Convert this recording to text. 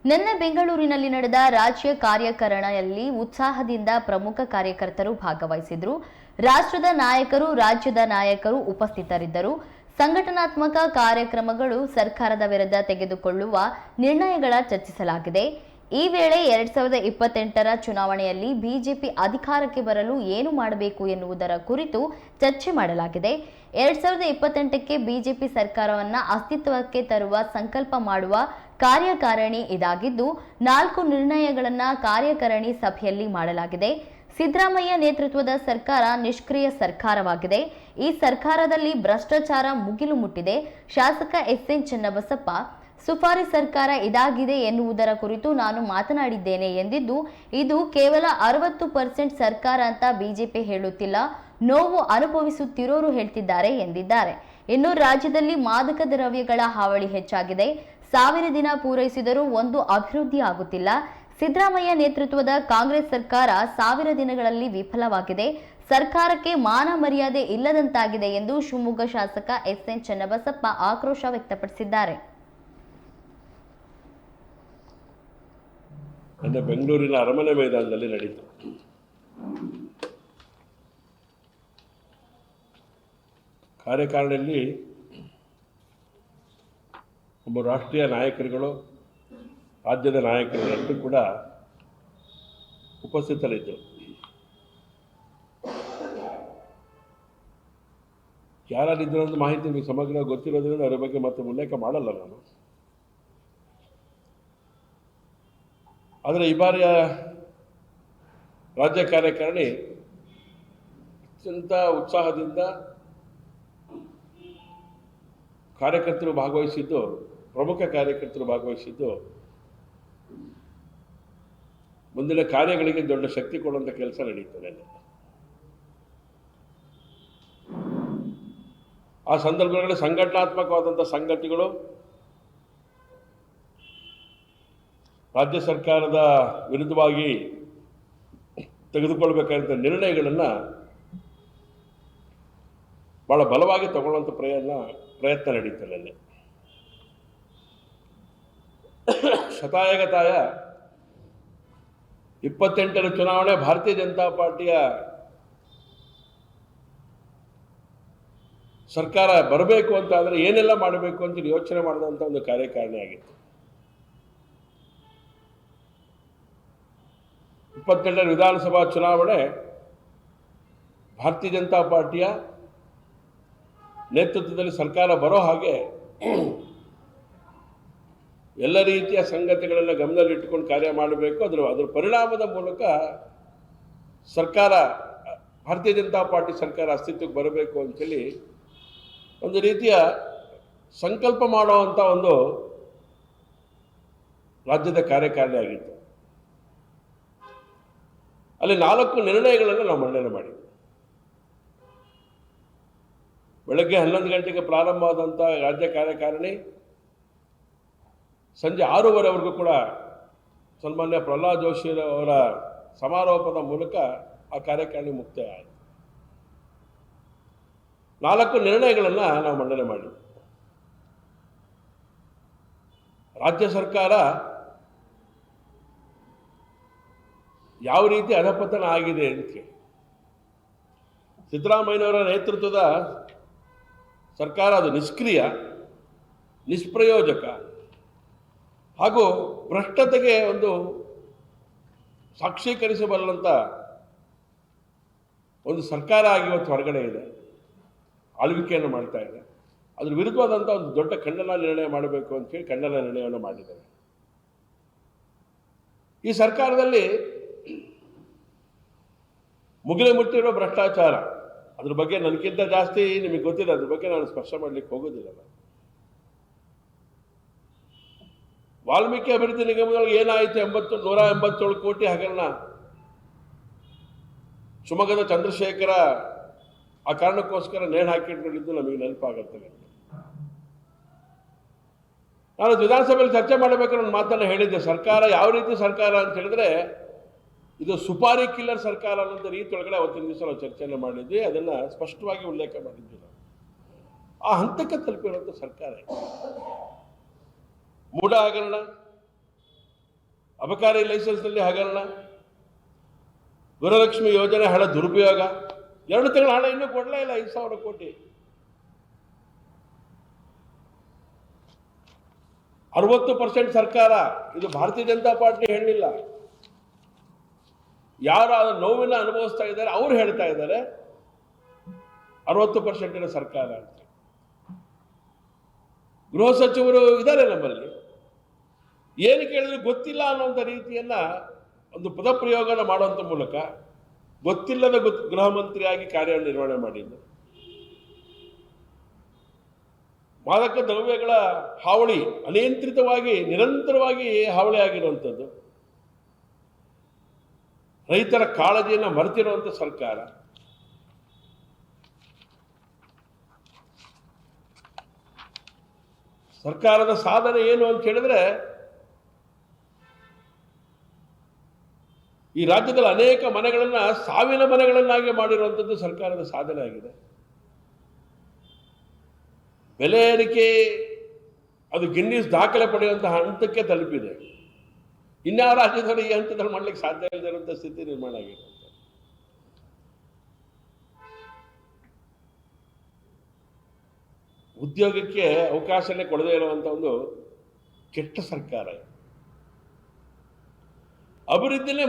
ನಿನ್ನೆ ಬೆಂಗಳೂರಿನಲ್ಲಿ ನಡೆದ ರಾಜ್ಯ ಕಾರ್ಯಕಾರಿಣಿಯಲ್ಲಿ ಉತ್ಸಾಹದಿಂದ ಪ್ರಮುಖ ಕಾರ್ಯಕರ್ತರು ಭಾಗವಹಿಸಿದರು. ರಾಷ್ಟ್ರದ ನಾಯಕರು, ರಾಜ್ಯದ ನಾಯಕರು ಉಪಸ್ಥಿತರಿದ್ದರು. ಸಂಘಟನಾತ್ಮಕ ಕಾರ್ಯಕ್ರಮಗಳು, ಸರ್ಕಾರದ ವಿರುದ್ಧ ತೆಗೆದುಕೊಳ್ಳುವ ನಿರ್ಣಯಗಳ ಚರ್ಚಿಸಲಾಗಿದೆ. ಈ ವೇಳೆ 2028ರ ಚುನಾವಣೆಯಲ್ಲಿ ಬಿಜೆಪಿ ಅಧಿಕಾರಕ್ಕೆ ಬರಲು ಏನು ಮಾಡಬೇಕು ಎನ್ನುವುದರ ಕುರಿತು ಚರ್ಚೆ ಮಾಡಲಾಗಿದೆ. 2028ಕ್ಕೆ ಬಿಜೆಪಿ ಸರ್ಕಾರವನ್ನು ಅಸ್ತಿತ್ವಕ್ಕೆ ತರುವ ಸಂಕಲ್ಪ ಮಾಡುವ ಕಾರ್ಯಕಾರಿಣಿ ಇದಾಗಿದ್ದು 4 ನಿರ್ಣಯಗಳನ್ನು ಕಾರ್ಯಕಾರಿಣಿ ಸಭೆಯಲ್ಲಿ ಮಾಡಲಾಗಿದೆ. ಸಿದ್ದರಾಮಯ್ಯ ನೇತೃತ್ವದ ಸರ್ಕಾರ ನಿಷ್ಕ್ರಿಯ ಸರ್ಕಾರವಾಗಿದೆ. ಈ ಸರ್ಕಾರದಲ್ಲಿ ಭ್ರಷ್ಟಾಚಾರ ಮುಗಿಲು ಮುಟ್ಟಿದೆ. ಶಾಸಕ ಎಸ್ಎನ್ ಚನ್ನಬಸಪ್ಪ, ಸುಪಾರಿ ಸರ್ಕಾರ ಇದಾಗಿದೆ ಎನ್ನುವುದರ ಕುರಿತು ನಾನು ಮಾತನಾಡಿದ್ದೇನೆ ಎಂದಿದ್ದು, ಇದು ಕೇವಲ 60% ಸರ್ಕಾರ ಅಂತ ಬಿಜೆಪಿ ಹೇಳುತ್ತಿಲ್ಲ, ನೋವು ಅನುಭವಿಸುತ್ತಿರೋರು ಹೇಳ್ತಿದ್ದಾರೆ ಎಂದಿದ್ದಾರೆ. ಇನ್ನು ರಾಜ್ಯದಲ್ಲಿ ಮಾದಕ ದ್ರವ್ಯಗಳ ಹಾವಳಿ ಹೆಚ್ಚಾಗಿದೆ. 1000 ದಿನ ಪೂರೈಸಿದರೂ ಒಂದು ಅಭಿವೃದ್ಧಿ ಆಗುತ್ತಿಲ್ಲ. ಸಿದ್ದರಾಮಯ್ಯ ನೇತೃತ್ವದ ಕಾಂಗ್ರೆಸ್ ಸರ್ಕಾರ 1000 ದಿನಗಳಲ್ಲಿ ವಿಫಲವಾಗಿದೆ. ಸರ್ಕಾರಕ್ಕೆ ಮಾನ ಮರ್ಯಾದೆ ಇಲ್ಲದಂತಾಗಿದೆ ಎಂದು ಶಿವಮೊಗ್ಗ ಶಾಸಕ ಎಸ್ಎನ್ ಚನ್ನಬಸಪ್ಪ ಆಕ್ರೋಶ ವ್ಯಕ್ತಪಡಿಸಿದ್ದಾರೆ. ಬೆಂಗಳೂರಿನ ಅರಮನೆ ಮೈದಾನದಲ್ಲಿ ನಡೆಯಿತು. ಕಾರ್ಯಕಾರಿಣಿಯಲ್ಲಿ ಒಬ್ಬ ರಾಷ್ಟ್ರೀಯ ನಾಯಕರುಗಳು, ರಾಜ್ಯದ ನಾಯಕರುಗಳಂತೂ ಕೂಡ ಉಪಸ್ಥಿತರಿದ್ದರು. ಯಾರಿದ್ರು ಅಂತ ಮಾಹಿತಿ ನಿಮಗೆ ಸಮಗ್ರ ಗೊತ್ತಿರೋದ್ರಿಂದ ಅದರ ಬಗ್ಗೆ ಮತ್ತೆ ಉಲ್ಲೇಖ ಮಾಡಲ್ಲ ನಾನು. ಆದರೆ ಈ ಬಾರಿಯ ರಾಜ್ಯ ಕಾರ್ಯಕಾರಿಣಿ ಅತ್ಯಂತ ಉತ್ಸಾಹದಿಂದ ಕಾರ್ಯಕರ್ತರು ಭಾಗವಹಿಸಿದ್ದು, ಪ್ರಮುಖ ಕಾರ್ಯಕರ್ತರು ಭಾಗವಹಿಸಿದ್ದು ಮುಂದಿನ ಕಾರ್ಯಗಳಿಗೆ ದೊಡ್ಡ ಶಕ್ತಿ ಕೊಡುವಂಥ ಕೆಲಸ ನಡೆಯುತ್ತದೆ. ಆ ಸಂದರ್ಭಗಳಲ್ಲಿ ಸಂಘಟನಾತ್ಮಕವಾದಂಥ ಸಂಗತಿಗಳು, ರಾಜ್ಯ ಸರ್ಕಾರದ ವಿರುದ್ಧವಾಗಿ ತೆಗೆದುಕೊಳ್ಬೇಕಾದಂಥ ನಿರ್ಣಯಗಳನ್ನು ಭಾಳ ಬಲವಾಗಿ ತಗೊಳ್ಳುವಂಥ ಪ್ರಯತ್ನ ನಡೀತದೆ. ಶತಾಯಗತಾಯ 28ರ ಚುನಾವಣೆ ಭಾರತೀಯ ಜನತಾ ಪಾರ್ಟಿಯ ಸರ್ಕಾರ ಬರಬೇಕು ಅಂತ ಆದರೆ ಏನೆಲ್ಲ ಮಾಡಬೇಕು ಅಂತ ಯೋಚನೆ ಮಾಡಿದಂಥ ಒಂದು ಕಾರ್ಯಕಾರಿಣಿ ಆಗಿತ್ತು. 28ರ ವಿಧಾನಸಭಾ ಚುನಾವಣೆ ಭಾರತೀಯ ಜನತಾ ಪಾರ್ಟಿಯ ನೇತೃತ್ವದಲ್ಲಿ ಸರ್ಕಾರ ಬರೋ ಹಾಗೆ ಎಲ್ಲ ರೀತಿಯ ಸಂಗತಿಗಳನ್ನು ಗಮನದಲ್ಲಿಟ್ಟುಕೊಂಡು ಕಾರ್ಯ ಮಾಡಬೇಕು. ಅದರ ಪರಿಣಾಮದ ಮೂಲಕ ಸರ್ಕಾರ, ಭಾರತೀಯ ಜನತಾ ಪಾರ್ಟಿ ಸರ್ಕಾರ ಅಸ್ತಿತ್ವಕ್ಕೆ ಬರಬೇಕು ಅಂತೇಳಿ ಒಂದು ರೀತಿಯ ಸಂಕಲ್ಪ ಮಾಡುವಂಥ ಒಂದು ರಾಜ್ಯದ ಕಾರ್ಯಕಾರಿಣಿ ಆಗಿತ್ತು. ಅಲ್ಲಿ 4 ನಿರ್ಣಯಗಳನ್ನು ನಾವು ಮಂಡನೆ ಮಾಡಿದ್ವಿ. ಬೆಳಗ್ಗೆ 11 ಗಂಟೆಗೆ ಪ್ರಾರಂಭವಾದಂಥ ರಾಜ್ಯ ಕಾರ್ಯಕಾರಿಣಿ ಸಂಜೆ 6:30ವರೆಗೂ ಕೂಡ ಸನ್ಮಾನ್ಯ ಪ್ರಹ್ಲಾದ್ ಜೋಶಿ ಅವರ ಸಮಾರೋಪದ ಮೂಲಕ ಆ ಕಾರ್ಯಕಾರಿಣಿ ಮುಕ್ತಾಯ ಆಯಿತು. 4 ನಿರ್ಣಯಗಳನ್ನು ನಾವು ಮಂಡನೆ ಮಾಡಿದ್ವಿ. ರಾಜ್ಯ ಸರ್ಕಾರ ಯಾವ ರೀತಿ ಅಧಪತನ ಆಗಿದೆ ಅಂತ, ಸಿದ್ದರಾಮಯ್ಯನವರ ನೇತೃತ್ವದ ಸರ್ಕಾರ ಅದು ನಿಷ್ಕ್ರಿಯ, ನಿಷ್ಪ್ರಯೋಜಕ ಹಾಗೂ ಭ್ರಷ್ಟತೆಗೆ ಒಂದು ಸಾಕ್ಷೀಕರಿಸಬಲ್ಲಂಥ ಒಂದು ಸರ್ಕಾರ ಆಗಿ ಇವತ್ತು ಹೊರಗಡೆ ಇದೆ, ಆಳ್ವಿಕೆಯನ್ನು ಮಾಡ್ತಾ ಇದೆ. ಅದ್ರ ವಿರುದ್ಧವಾದಂಥ ಒಂದು ದೊಡ್ಡ ಖಂಡನ ನಿರ್ಣಯ ಮಾಡಬೇಕು ಅಂತೇಳಿ ಖಂಡನ ನಿರ್ಣಯವನ್ನು ಮಾಡಿದ್ದಾರೆ. ಈ ಸರ್ಕಾರದಲ್ಲಿ ಮುಗಿಲು ಮುಟ್ಟಿರೋ ಭ್ರಷ್ಟಾಚಾರ, ಅದ್ರ ಬಗ್ಗೆ ನನಗಿಂತ ಜಾಸ್ತಿ ನಿಮಗೆ ಗೊತ್ತಿಲ್ಲ, ಅದ್ರ ಬಗ್ಗೆ ನಾನು ಸ್ಪರ್ಶ ಮಾಡಲಿಕ್ಕೆ ಹೋಗೋದಿಲ್ಲ. ವಾಲ್ಮೀಕಿ ಅಭಿವೃದ್ಧಿ ನಿಗಮದೊಳಗೆ ಏನಾಯಿತು, 187 ಕೋಟಿ ಹಗರಣ, ಶಿವಮೊಗ್ಗದ ಚಂದ್ರಶೇಖರ ಆ ಕಾರಣಕ್ಕೋಸ್ಕರ ನೇಣು ಹಾಕಿಟ್ಕೊಂಡಿದ್ದು ನಮಗೆ ನೆನಪಾಗುತ್ತದೆ. ನಾನು ವಿಧಾನಸಭೆಯಲ್ಲಿ ಚರ್ಚೆ ಮಾಡಬೇಕಾದ್ರೆ ಒಂದು ಮಾತನ್ನು ಹೇಳಿದ್ದೆ. ಸರ್ಕಾರ ಯಾವ ರೀತಿ ಸರ್ಕಾರ ಅಂತ ಹೇಳಿದ್ರೆ ಇದು ಸುಪಾರಿ ಕಿಲ್ಲರ್ ಸರ್ಕಾರ ಅನ್ನೋ ರೀತಿಯೊಳಗಡೆ ಅವತ್ತಿನ ದಿವಸ ನಾವು ಚರ್ಚೆಯನ್ನು ಮಾಡಿದ್ವಿ. ಅದನ್ನು ಸ್ಪಷ್ಟವಾಗಿ ಉಲ್ಲೇಖ ಮಾಡಿದ್ವಿ. ನಾವು ಆ ಹಂತಕ್ಕೆ ತಲುಪಿರುವಂಥ ಸರ್ಕಾರ. ಮೂಢ ಹಗರಣ, ಅಬಕಾರಿ ಲೈಸೆನ್ಸ್ನಲ್ಲಿ ಹಗರಣ, ಗೃಹಲಕ್ಷ್ಮಿ ಯೋಜನೆ ಹಣ ದುರುಪಯೋಗ, 2 ತಿಂಗಳ ಹಣ ಇನ್ನೂ ಕೊಡಲೇ ಇಲ್ಲ, 5,000 ಕೋಟಿ. 60% ಸರ್ಕಾರ, ಇದು ಭಾರತೀಯ ಜನತಾ ಪಾರ್ಟಿ ಹೇಳಿಲ್ಲ, ಯಾರು ಆ ನೋವಿನ ಅನುಭವಿಸ್ತಾ ಇದ್ದಾರೆ ಅವ್ರು ಹೇಳ್ತಾ ಇದ್ದಾರೆ 60% ಸರ್ಕಾರ ಅಂತ. ಗೃಹ ಸಚಿವರು ಇದ್ದಾರೆ ನಮ್ಮಲ್ಲಿ, ಏನು ಕೇಳಿದ್ರು ಗೊತ್ತಿಲ್ಲ ಅನ್ನುವಂಥ ರೀತಿಯನ್ನ ಒಂದು ಪದಪ್ರಯೋಗನ ಮಾಡುವಂಥ ಮೂಲಕ ಗೊತ್ತಿಲ್ಲದ ಗೃಹ ಮಂತ್ರಿಯಾಗಿ ಕಾರ್ಯನಿರ್ವಹಣೆ ಮಾಡಿದ್ದು. ಮಾದಕ ದ್ರವ್ಯಗಳ ಹಾವಳಿ ಅನಿಯಂತ್ರಿತವಾಗಿ ನಿರಂತರವಾಗಿ ಹಾವಳಿ ಆಗಿರುವಂಥದ್ದು, ರೈತರ ಕಾಳಜಿಯನ್ನು ಮರೆತಿರುವಂಥ ಸರ್ಕಾರ. ಸರ್ಕಾರದ ಸಾಧನೆ ಏನು ಅಂತ ಹೇಳಿದ್ರೆ, ಈ ರಾಜ್ಯದಲ್ಲಿ ಅನೇಕ ಮನೆಗಳನ್ನ ಸಾವಿನ ಮನೆಗಳನ್ನಾಗಿ ಮಾಡಿರುವಂಥದ್ದು ಸರ್ಕಾರದ ಸಾಧನೆ ಆಗಿದೆ. ಬೆಲೆ ಏರಿಕೆ ಅದು ಗಿನ್ನಿಸ್ ದಾಖಲೆ ಪಡೆಯುವಂತಹ ಹಂತಕ್ಕೆ ತಲುಪಿದೆ. ಇನ್ಯಾವ ರಾಜ್ಯದವರು ಈ ಹಂತದಲ್ಲಿ ಮಾಡ್ಲಿಕ್ಕೆ ಸಾಧ್ಯ ಇಲ್ಲದೆ ಇರುವಂಥ ಸ್ಥಿತಿ ನಿರ್ಮಾಣ ಆಗಿದೆ. ಉದ್ಯೋಗಕ್ಕೆ ಅವಕಾಶನೇ ಕೊಡದೇ ಇರುವಂಥ ಒಂದು ಕೆಟ್ಟ ಸರ್ಕಾರ. ಅಭಿವೃದ್ಧಿನೇ